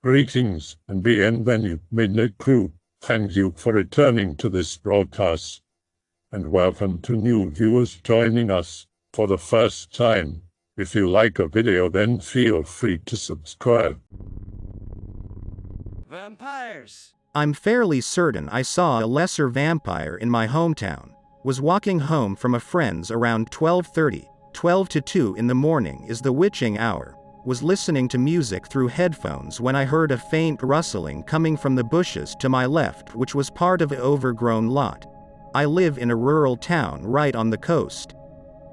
Greetings and bienvenue, Midnight Crew. Thank you for returning to this broadcast, and welcome to new viewers joining us for the first time. If you like a video, then feel free to subscribe. Vampires! I'm fairly certain I saw a lesser vampire in my hometown. Was walking home from a friend's around 12:30, 12 to 2 in the morning is the witching hour. Was listening to music through headphones when I heard a faint rustling coming from the bushes to my left, which was part of an overgrown lot. I live in a rural town right on the coast.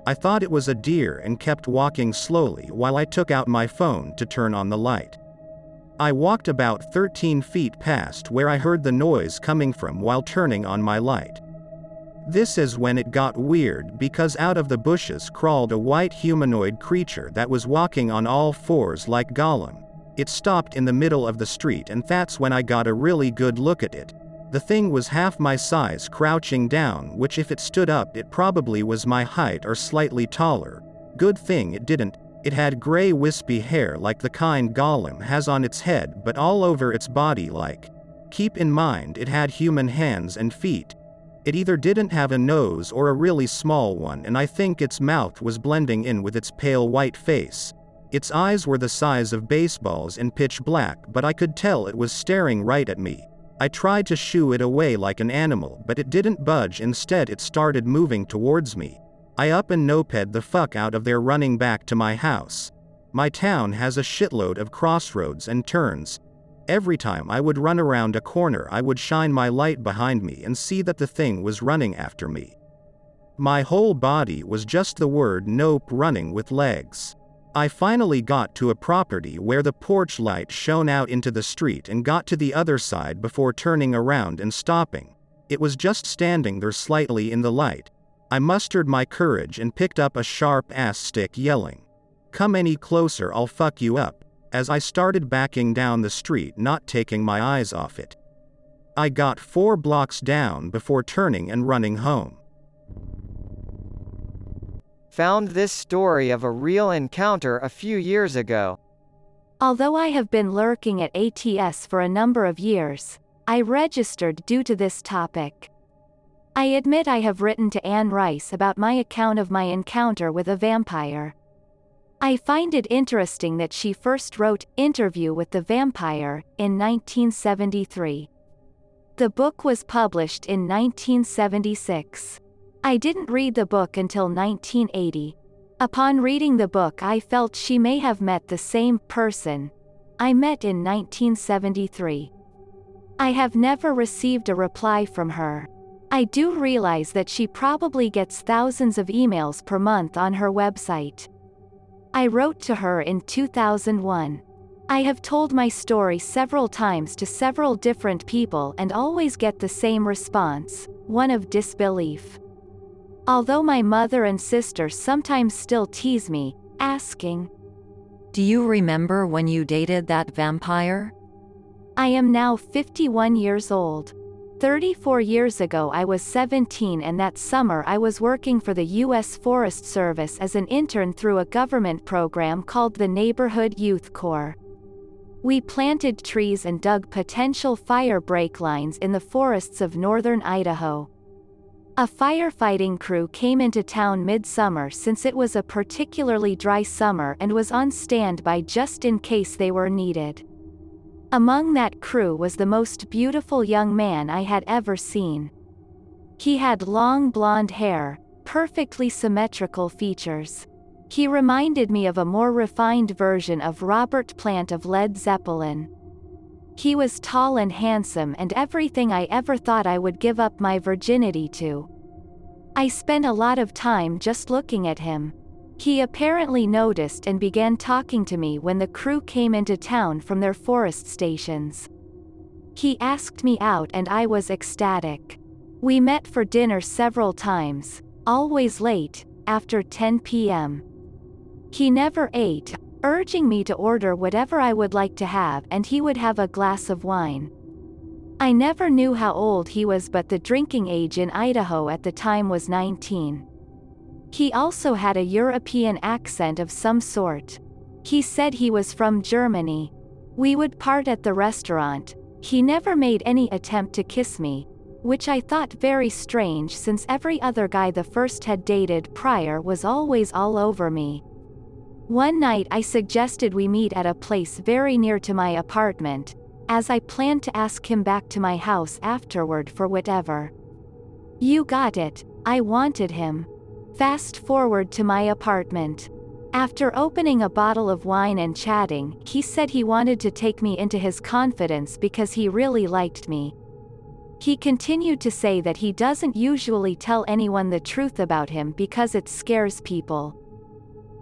I thought it was a deer and kept walking slowly while I took out my phone to turn on the light. I walked about 13 feet past where I heard the noise coming from while turning on my light. This is when it got weird, because out of the bushes crawled a white humanoid creature that was walking on all fours like Gollum. It stopped in the middle of the street, and that's when I got a really good look at it. The thing was half my size, crouching down, which if it stood up it probably was my height or slightly taller. Good thing it didn't. It had gray wispy hair like the kind Gollum has on its head, but all over its body like. Keep in mind it had human hands and feet. It either didn't have a nose or a really small one, and I think its mouth was blending in with its pale white face. Its eyes were the size of baseballs and pitch black, but I could tell it was staring right at me. I tried to shoo it away like an animal, but it didn't budge. Instead it started moving towards me. I up and noped the fuck out of there, running back to my house. My town has a shitload of crossroads and turns. Every time I would run around a corner I would shine my light behind me and see that the thing was running after me. My whole body was just the word nope, running with legs. I finally got to a property where the porch light shone out into the street and got to the other side before turning around and stopping. It was just standing there slightly in the light. I mustered my courage and picked up a sharp-ass stick, yelling, "Come any closer, I'll fuck you up," as I started backing down the street, not taking my eyes off it. I got 4 blocks down before turning and running home. Found this story of a real encounter a few years ago. Although I have been lurking at ATS for a number of years, I registered due to this topic. I admit I have written to Anne Rice about my account of my encounter with a vampire. I find it interesting that she first wrote Interview with the Vampire in 1973. The book was published in 1976. I didn't read the book until 1980. Upon reading the book I felt she may have met the same person I met in 1973. I have never received a reply from her. I do realize that she probably gets thousands of emails per month on her website. I wrote to her in 2001. I have told my story several times to several different people and always get the same response, one of disbelief. Although my mother and sister sometimes still tease me, asking, "Do you remember when you dated that vampire?" I am now 51 years old. 34 years ago I was 17, and that summer I was working for the U.S. Forest Service as an intern through a government program called the Neighborhood Youth Corps. We planted trees and dug potential fire break lines in the forests of northern Idaho. A firefighting crew came into town mid-summer since it was a particularly dry summer and was on standby just in case they were needed. Among that crew was the most beautiful young man I had ever seen. He had long blonde hair, perfectly symmetrical features. He reminded me of a more refined version of Robert Plant of Led Zeppelin. He was tall and handsome and everything I ever thought I would give up my virginity to. I spent a lot of time just looking at him. He apparently noticed and began talking to me when the crew came into town from their forest stations. He asked me out and I was ecstatic. We met for dinner several times, always late, after 10 p.m. He never ate, urging me to order whatever I would like to have, and he would have a glass of wine. I never knew how old he was, but the drinking age in Idaho at the time was 19. He also had a European accent of some sort. He said he was from Germany. We would part at the restaurant. He never made any attempt to kiss me, which I thought very strange since every other guy the first had dated prior was always all over me. One night I suggested we meet at a place very near to my apartment, as I planned to ask him back to my house afterward for whatever. You got it, I wanted him. Fast forward to my apartment. After opening a bottle of wine and chatting, he said he wanted to take me into his confidence because he really liked me. He continued to say that he doesn't usually tell anyone the truth about him because it scares people.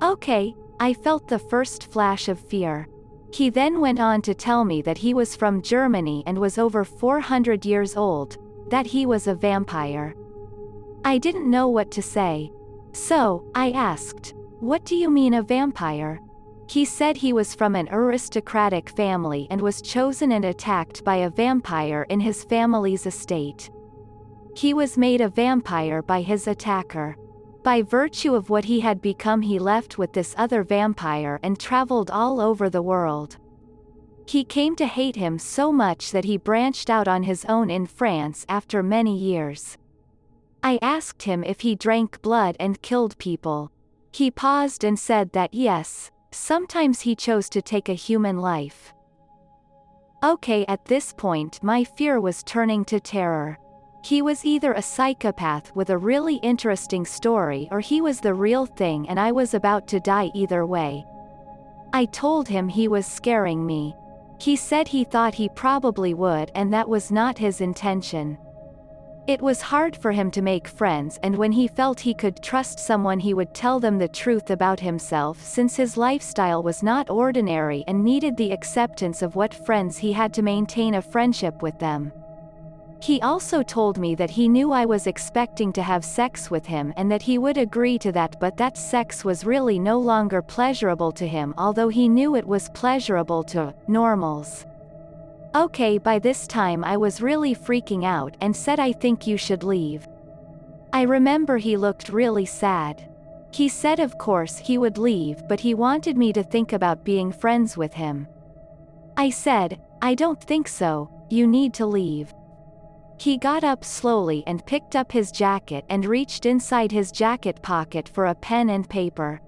Okay, I felt the first flash of fear. He then went on to tell me that he was from Germany and was over 400 years old, that he was a vampire. I didn't know what to say. So, I asked, "What do you mean a vampire?" He said he was from an aristocratic family and was chosen and attacked by a vampire in his family's estate. He was made a vampire by his attacker. By virtue of what he had become, he left with this other vampire and traveled all over the world. He came to hate him so much that he branched out on his own in France after many years. I asked him if he drank blood and killed people. He paused and said that yes, sometimes he chose to take a human life. Okay, at this point my fear was turning to terror. He was either a psychopath with a really interesting story or he was the real thing and I was about to die either way. I told him he was scaring me. He said he thought he probably would and that was not his intention. It was hard for him to make friends, and when he felt he could trust someone he would tell them the truth about himself since his lifestyle was not ordinary and needed the acceptance of what friends he had to maintain a friendship with them. He also told me that he knew I was expecting to have sex with him and that he would agree to that, but that sex was really no longer pleasurable to him, although he knew it was pleasurable to normals. Okay, by this time I was really freaking out and said, "I think you should leave." I remember he looked really sad. He said of course he would leave, but he wanted me to think about being friends with him. I said, "I don't think so, you need to leave." He got up slowly and picked up his jacket and reached inside his jacket pocket for a pen and paper.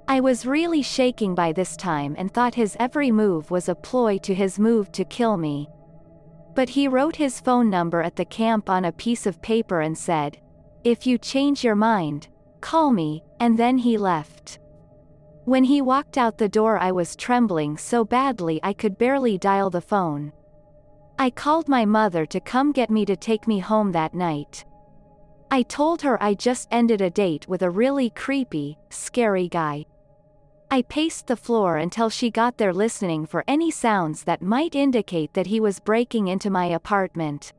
I was really shaking by this time and thought his every move was a ploy to his move to kill me. But he wrote his phone number at the camp on a piece of paper and said, "If you change your mind, call me," and then he left. When he walked out the door I was trembling so badly I could barely dial the phone. I called my mother to come get me to take me home that night. I told her I just ended a date with a really creepy, scary guy. I paced the floor until she got there listening for any sounds that might indicate that he was breaking into my apartment.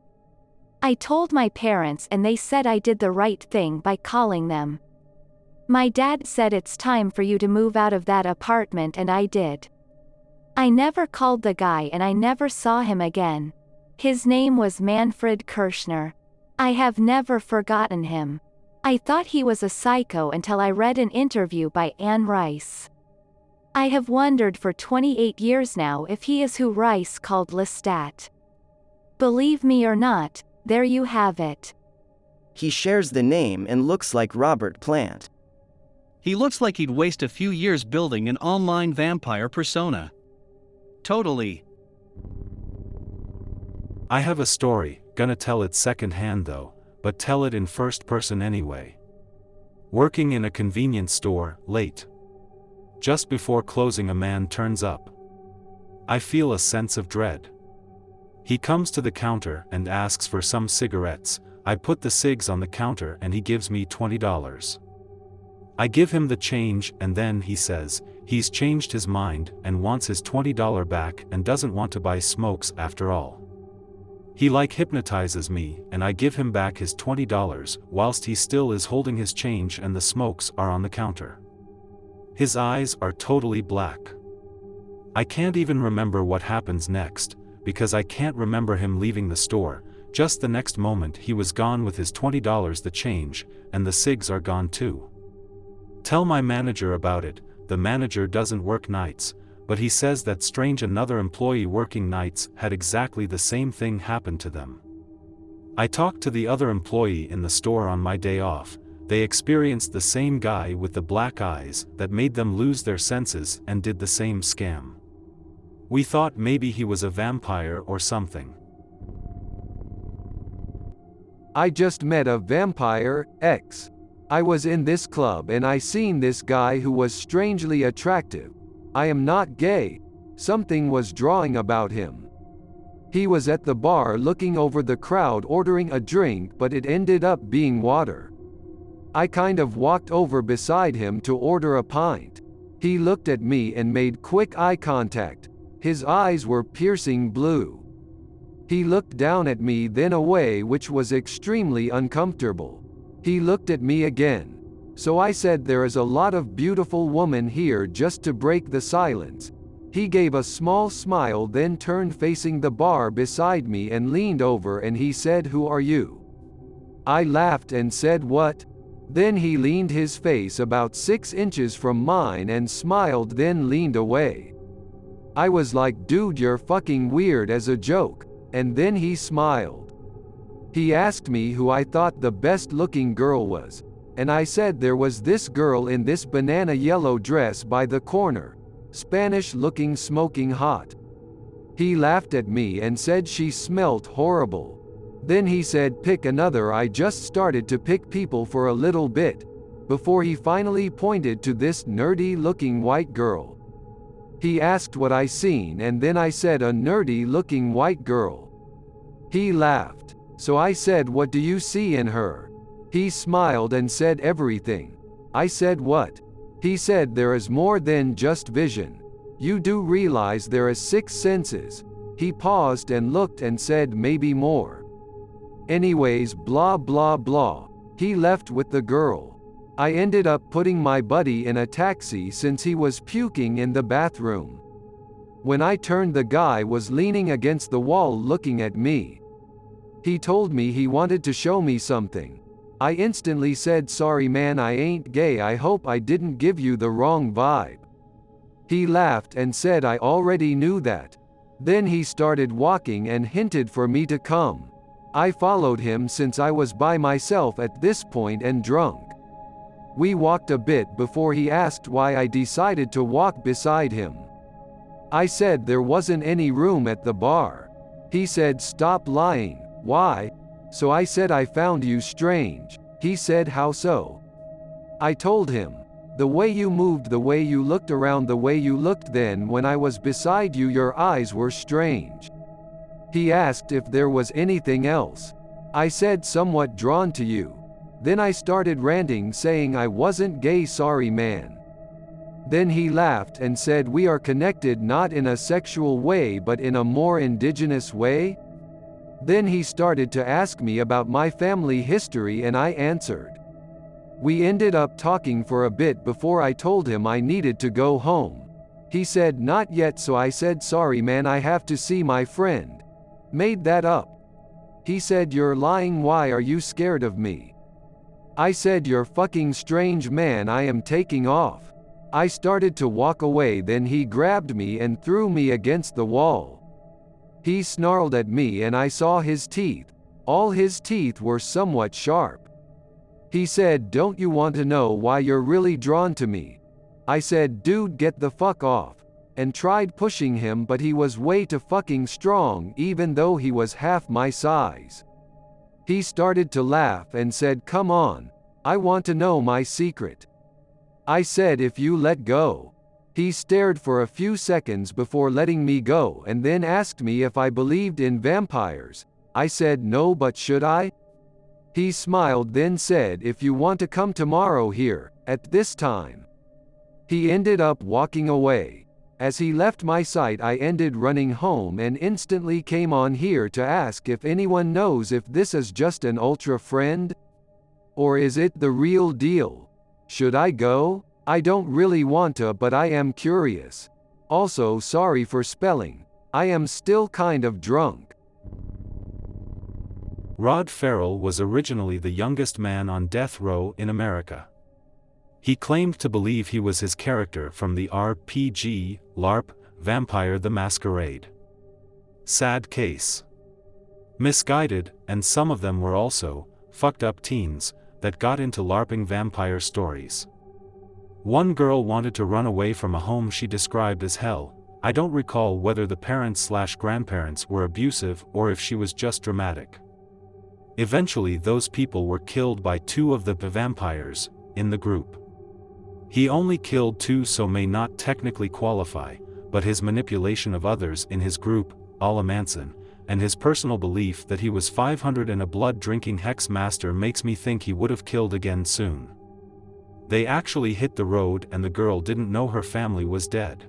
I told my parents and they said I did the right thing by calling them. My dad said it's time for you to move out of that apartment and I did. I never called the guy and I never saw him again. His name was Manfred Kirschner. I have never forgotten him. I thought he was a psycho until I read an interview by Anne Rice. I have wondered for 28 years now if he is who Rice called Lestat. Believe me or not, there you have it. He shares the name and looks like Robert Plant. He looks like he'd waste a few years building an online vampire persona. Totally. I have a story, gonna tell it secondhand though, but tell it in first person anyway. Working in a convenience store, late. Just before closing, a man turns up. I feel a sense of dread. He comes to the counter and asks for some cigarettes. I put the cigs on the counter and he gives me $20. I give him the change and then he says he's changed his mind and wants his $20 back and doesn't want to buy smokes after all. He like hypnotizes me and I give him back his $20 whilst he still is holding his change and the smokes are on the counter. His eyes are totally black. I can't even remember what happens next, because I can't remember him leaving the store. Just the next moment he was gone with his $20, the change, and the cigs are gone too. Tell my manager about it. The manager doesn't work nights, but he says that strange another employee working nights had exactly the same thing happen to them. I talked to the other employee in the store on my day off. They experienced the same guy with the black eyes that made them lose their senses and did the same scam. We thought maybe he was a vampire or something. I just met a vampire ex. I was in this club and I seen this guy who was strangely attractive. I am not gay. Something was drawing about him. He was at the bar looking over the crowd ordering a drink, but it ended up being water. I kind of walked over beside him to order a pint. He looked at me and made quick eye contact. His eyes were piercing blue. He looked down at me then away, which was extremely uncomfortable. He looked at me again. So I said, there is a lot of beautiful women here, just to break the silence. He gave a small smile, then turned facing the bar beside me and leaned over and he said, "Who are you?" I laughed and said, "What?" Then he leaned his face about 6 inches from mine and smiled, then leaned away. I was like, "Dude, you're fucking weird," as a joke, and then he smiled. He asked me who I thought the best looking girl was, and I said there was this girl in this banana yellow dress by the corner, Spanish looking, smoking hot. He laughed at me and said she smelt horrible. Then he said, "Pick another." I just started to pick people for a little bit, before he finally pointed to this nerdy looking white girl. He asked what I seen and then I said, "A nerdy looking white girl." He laughed. So I said, "What do you see in her?" He smiled and said, "Everything." I said, "What?" He said, "There is more than just vision. You do realize there is 6 senses." He paused and looked and said, "Maybe more." Anyways, blah blah blah. He left with the girl. I ended up putting my buddy in a taxi since he was puking in the bathroom. When I turned, the guy was leaning against the wall looking at me. He told me he wanted to show me something. I instantly said, "Sorry man, I ain't gay. I hope I didn't give you the wrong vibe." He laughed and said I already knew that. Then he started walking and hinted for me to come. I followed him since I was by myself at this point and drunk. We walked a bit before he asked why I decided to walk beside him. I said there wasn't any room at the bar. He said, "Stop lying." "Why?" So I said, "I found you strange." He said, "How so?" I told him, "The way you moved, the way you looked around, the way you looked then when I was beside you, your eyes were strange." He asked if there was anything else. I said, "Somewhat drawn to you." Then I started ranting saying I wasn't gay, sorry man. Then he laughed and said, "We are connected not in a sexual way but in a more indigenous way?" Then he started to ask me about my family history and I answered. We ended up talking for a bit before I told him I needed to go home. He said, "Not yet," so I said, "Sorry man, I have to see my friend." Made that up. He said, "You're lying, why are you scared of me?" I said, "You're fucking strange man, I am taking off." I started to walk away, then he grabbed me and threw me against the wall. He snarled at me and I saw his teeth. All his teeth were somewhat sharp. He said, "Don't you want to know why you're really drawn to me?" I said, "Dude, get the fuck off," and tried pushing him, but he was way too fucking strong even though he was half my size. He started to laugh and said, "Come on, I want to know my secret." I said, "If you let go." He stared for a few seconds before letting me go and then asked me if I believed in vampires. I said no, but should I? He smiled then said, "If you want to come tomorrow here, at this time." He ended up walking away. As he left my sight, I ended running home and instantly came on here to ask if anyone knows if this is just an ultra friend? Or is it the real deal? Should I go? I don't really want to, but I am curious. Also, sorry for spelling. I am still kind of drunk. Rod Ferell was originally the youngest man on death row in America. He claimed to believe he was his character from the RPG, LARP, Vampire the Masquerade. Sad case. Misguided, and some of them were also fucked up teens that got into LARPing vampire stories. One girl wanted to run away from a home she described as hell. I don't recall whether the parents/grandparents were abusive or if she was just dramatic. Eventually those people were killed by 2 of the vampires in the group. He only killed 2, so may not technically qualify, but his manipulation of others in his group, Alla Manson, and his personal belief that he was 500 and a blood-drinking hex master makes me think he would have killed again soon. They actually hit the road and the girl didn't know her family was dead.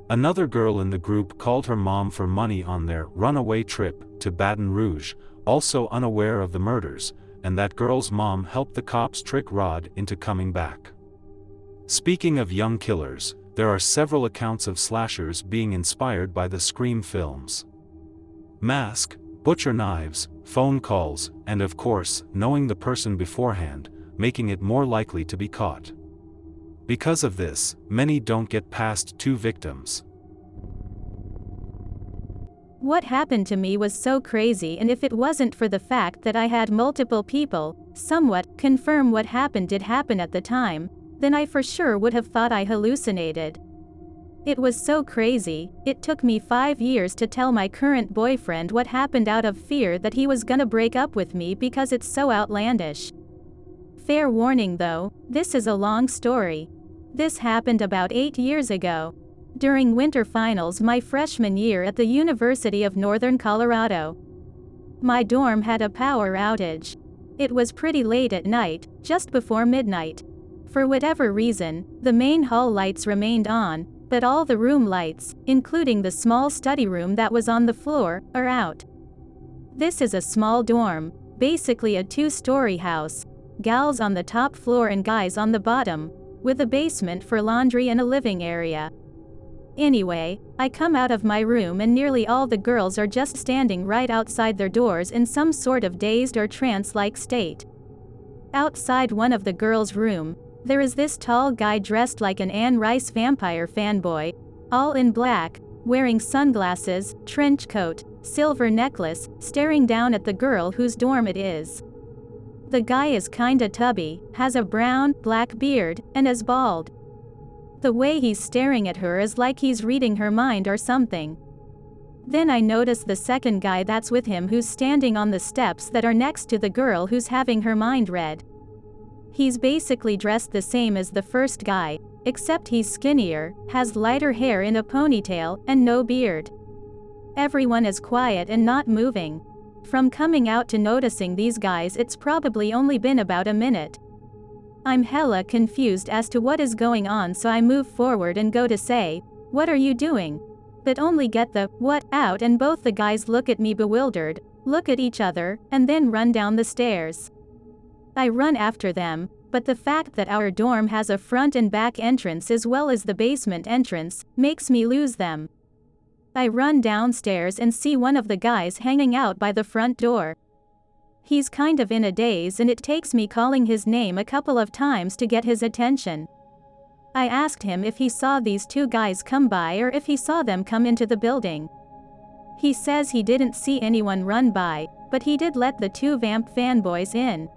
Another girl in the group called her mom for money on their runaway trip to Baton Rouge, also unaware of the murders, and that girl's mom helped the cops trick Rod into coming back. Speaking of young killers, there are several accounts of slashers being inspired by the Scream films. Mask, butcher knives, phone calls, and of course, knowing the person beforehand, making it more likely to be caught. Because of this, many don't get past 2 victims. What happened to me was so crazy, and if it wasn't for the fact that I had multiple people, somewhat, confirm what happened did happen at the time, then I for sure would have thought I hallucinated. It was so crazy, it took me 5 years to tell my current boyfriend what happened out of fear that he was gonna break up with me because it's so outlandish. Fair warning though, this is a long story. This happened about 8 years ago. During winter finals my freshman year at the University of Northern Colorado. My dorm had a power outage. It was pretty late at night, just before midnight. For whatever reason, the main hall lights remained on, but all the room lights, including the small study room that was on the floor, are out. This is a small dorm, basically a 2-story house, gals on the top floor and guys on the bottom, with a basement for laundry and a living area. Anyway, I come out of my room and nearly all the girls are just standing right outside their doors in some sort of dazed or trance-like state. Outside one of the girls' room, there is this tall guy dressed like an Anne Rice vampire fanboy, all in black, wearing sunglasses, trench coat, silver necklace, staring down at the girl whose dorm it is. The guy is kinda tubby, has a brown-black beard, and is bald. The way he's staring at her is like he's reading her mind or something. Then I notice the second guy that's with him who's standing on the steps that are next to the girl who's having her mind read. He's basically dressed the same as the first guy, except he's skinnier, has lighter hair in a ponytail, and no beard. Everyone is quiet and not moving. From coming out to noticing these guys it's probably only been about a minute. I'm hella confused as to what is going on, so I move forward and go to say, "What are you doing?" But only get the "what" out and both the guys look at me bewildered, look at each other, and then run down the stairs. I run after them, but the fact that our dorm has a front and back entrance as well as the basement entrance, makes me lose them. I run downstairs and see one of the guys hanging out by the front door. He's kind of in a daze and it takes me calling his name a couple of times to get his attention. I asked him if he saw these 2 guys come by or if he saw them come into the building. He says he didn't see anyone run by, but he did let the 2 vamp fanboys in.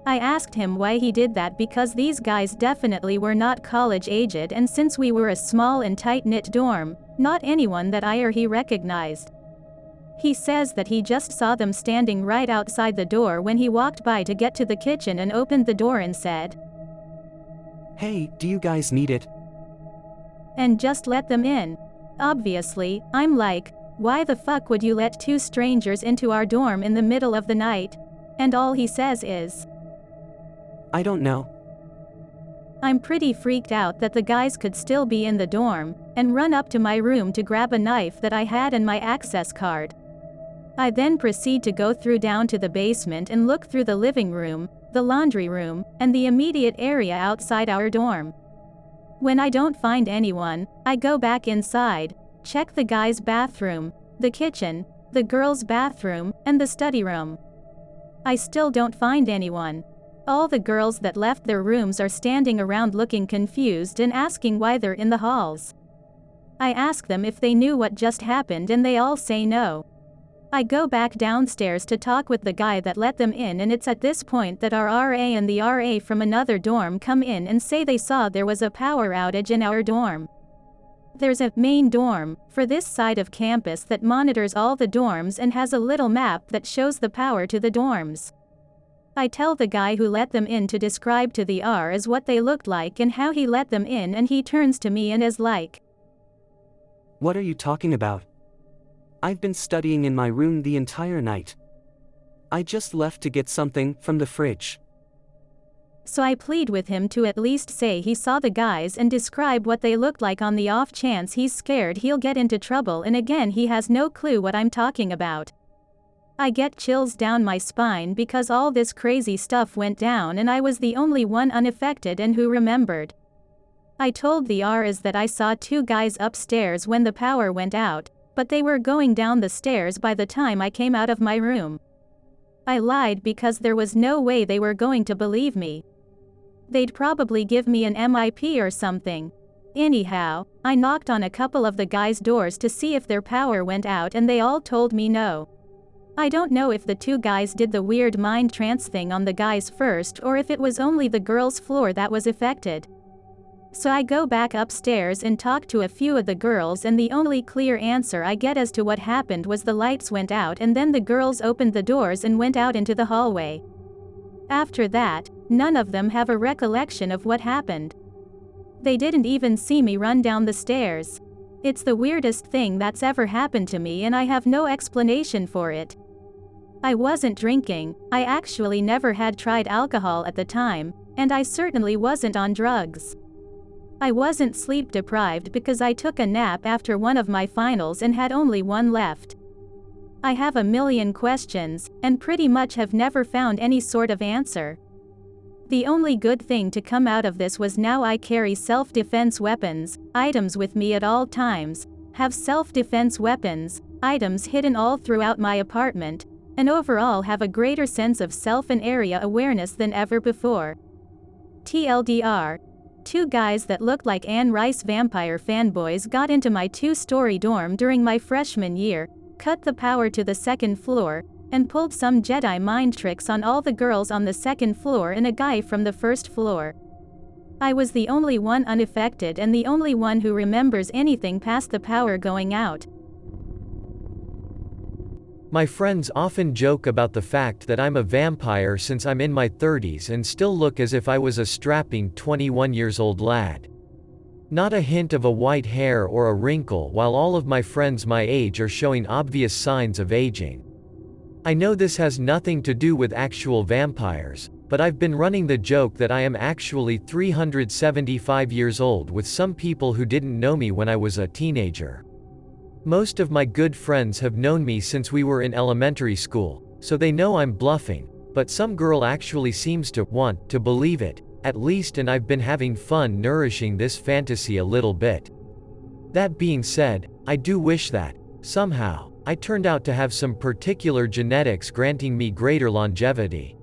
I asked him why he did that because these guys definitely were not college-aged, and since we were a small and tight-knit dorm, not anyone that I or he recognized. He says that he just saw them standing right outside the door when he walked by to get to the kitchen and opened the door and said, "Hey, do you guys need it?" and just let them in. Obviously, I'm like, why the fuck would you let 2 strangers into our dorm in the middle of the night? And all he says is, "I don't know." I'm pretty freaked out that the guys could still be in the dorm, and run up to my room to grab a knife that I had and my access card. I then proceed to go through down to the basement and look through the living room, the laundry room, and the immediate area outside our dorm. When I don't find anyone, I go back inside, check the guy's bathroom, the kitchen, the girl's bathroom, and the study room. I still don't find anyone. All the girls that left their rooms are standing around looking confused and asking why they're in the halls. I ask them if they knew what just happened and they all say no. I go back downstairs to talk with the guy that let them in, and it's at this point that our RA and the RA from another dorm come in and say they saw there was a power outage in our dorm. There's a main dorm for this side of campus that monitors all the dorms and has a little map that shows the power to the dorms. I tell the guy who let them in to describe to the RAs what they looked like and how he let them in, and he turns to me and is like, What are you talking about? I've been studying in my room the entire night. I just left to get something from the fridge. So I plead with him to at least say he saw the guys and describe what they looked like on the off chance he's scared he'll get into trouble, and again he has no clue what I'm talking about. I get chills down my spine because all this crazy stuff went down and I was the only one unaffected and who remembered. I told the RAs that I saw two guys upstairs when the power went out, but they were going down the stairs by the time I came out of my room. I lied because there was no way they were going to believe me. They'd probably give me an MIP or something. Anyhow, I knocked on a couple of the guys' doors to see if their power went out and they all told me no. I don't know if the two guys did the weird mind trance thing on the guys first or if it was only the girls' floor that was affected. So I go back upstairs and talk to a few of the girls, and the only clear answer I get as to what happened was the lights went out and then the girls opened the doors and went out into the hallway. After that, none of them have a recollection of what happened. They didn't even see me run down the stairs. It's the weirdest thing that's ever happened to me and I have no explanation for it. I wasn't drinking, I actually never had tried alcohol at the time, and I certainly wasn't on drugs. I wasn't sleep deprived because I took a nap after one of my finals and had only one left. I have a million questions, and pretty much have never found any sort of answer. The only good thing to come out of this was now I carry self-defense weapons, items with me at all times, have self-defense weapons, items hidden all throughout my apartment, and overall have a greater sense of self and area awareness than ever before. TLDR. Two guys that looked like Anne Rice vampire fanboys got into my two-story dorm during my freshman year, cut the power to the second floor, and pulled some Jedi mind tricks on all the girls on the second floor and a guy from the first floor. I was the only one unaffected and the only one who remembers anything past the power going out. My friends often joke about the fact that I'm a vampire since I'm in my 30s and still look as if I was a strapping 21-years-old lad. Not a hint of a white hair or a wrinkle, while all of my friends my age are showing obvious signs of aging. I know this has nothing to do with actual vampires, but I've been running the joke that I am actually 375 years old with some people who didn't know me when I was a teenager. Most of my good friends have known me since we were in elementary school, so they know I'm bluffing, but some girl actually seems to want to believe it, at least, and I've been having fun nourishing this fantasy a little bit. That being said, I do wish that, somehow, I turned out to have some particular genetics granting me greater longevity.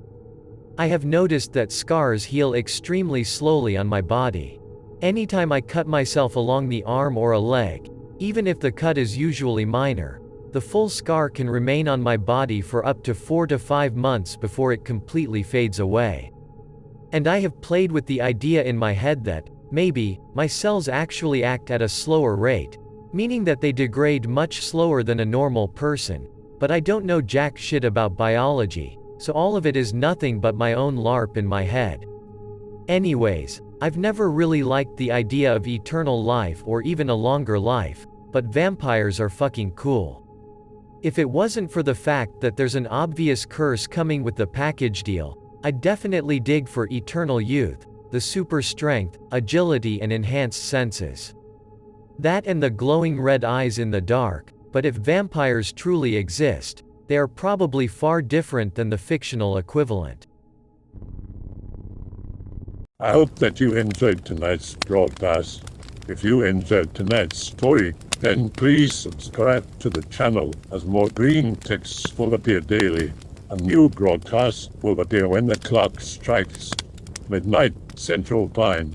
I have noticed that scars heal extremely slowly on my body. Anytime I cut myself along the arm or a leg, even if the cut is usually minor, the full scar can remain on my body for up to 4 to 5 months before it completely fades away. And I have played with the idea in my head that, maybe, my cells actually act at a slower rate, meaning that they degrade much slower than a normal person, but I don't know jack shit about biology, so all of it is nothing but my own LARP in my head. Anyways, I've never really liked the idea of eternal life or even a longer life, but vampires are fucking cool. If it wasn't for the fact that there's an obvious curse coming with the package deal, I'd definitely dig for eternal youth, the super strength, agility and enhanced senses. That and the glowing red eyes in the dark, but if vampires truly exist, they are probably far different than the fictional equivalent. I hope that you enjoyed tonight's broadcast. If you enjoyed tonight's story, then please subscribe to the channel as more green texts will appear daily. A new broadcast will appear when the clock strikes midnight Central Time.